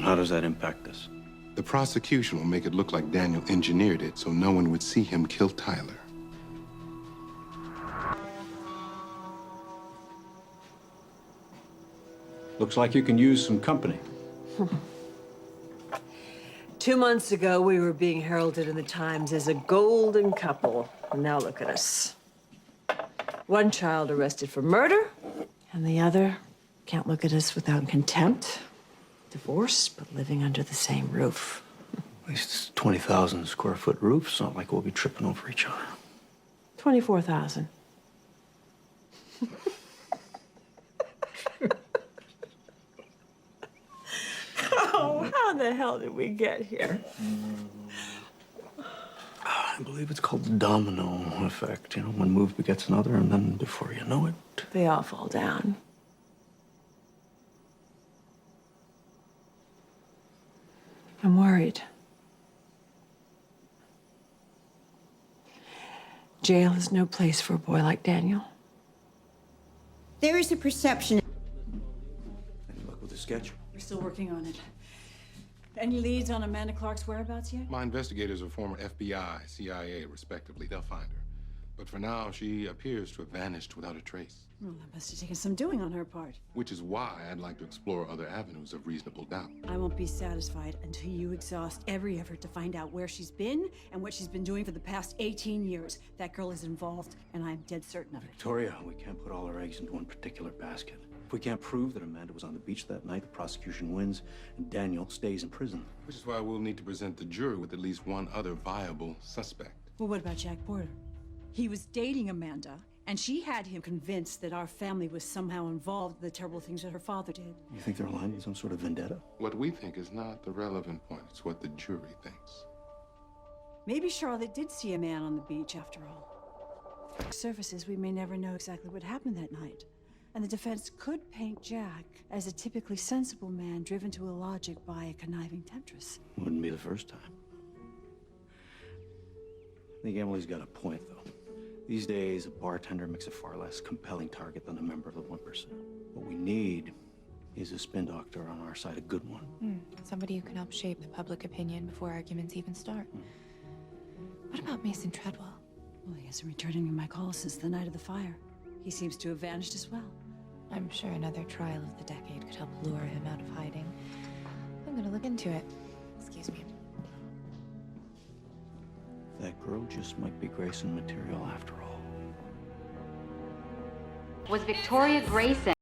How does that impact us? The prosecution will make it look like Daniel engineered it so no one would see him kill Tyler. Looks like you can use some company. 2 months ago, we were being heralded in the Times as a golden couple. And now look at us. One child arrested for murder, and the other can't look at us without contempt. Divorced, but living under the same roof. At least it's 20,000 square foot roof. It's not like we'll be tripping over each other. 24,000. Oh, how the hell did we get here? I believe it's called the domino effect. You know, one move begets another, and then before you know it... They all fall down. I'm worried. Jail is no place for a boy like Daniel. There is a perception. Any luck with the sketch? We're still working on it. Any leads on Amanda Clark's whereabouts yet? My investigators are former FBI, CIA, respectively. They'll find her. But for now, she appears to have vanished without a trace. Well, that must have taken some doing on her part. Which is why I'd like to explore other avenues of reasonable doubt. I won't be satisfied until you exhaust every effort to find out where she's been and what she's been doing for the past 18 years. That girl is involved, and I'm dead certain of it. Victoria, we can't put all our eggs into one particular basket. If we can't prove that Amanda was on the beach that night, the prosecution wins, and Daniel stays in prison. Which is why we'll need to present the jury with at least one other viable suspect. Well, what about Jack Porter? He was dating Amanda, and she had him convinced that our family was somehow involved in the terrible things that her father did. You think they're aligned in some sort of vendetta? What we think is not the relevant point. It's what the jury thinks. Maybe Charlotte did see a man on the beach after all. Surfaces, we may never know exactly what happened that night. And the defense could paint Jack as a typically sensible man driven to illogic by a conniving temptress. Wouldn't be the first time. I think Emily's got a point, though. These days, a bartender makes a far less compelling target than a member of the 1%. What we need is a spin doctor on our side, a good one. Somebody who can help shape the public opinion before arguments even start. What about Mason Treadwell? Well, he hasn't returned any of my calls since the night of the fire. He seems to have vanished as well. I'm sure another trial of the decade could help lure him out of hiding. I'm gonna look into it. Excuse me. That girl just might be Grayson material after all. Was Victoria Grayson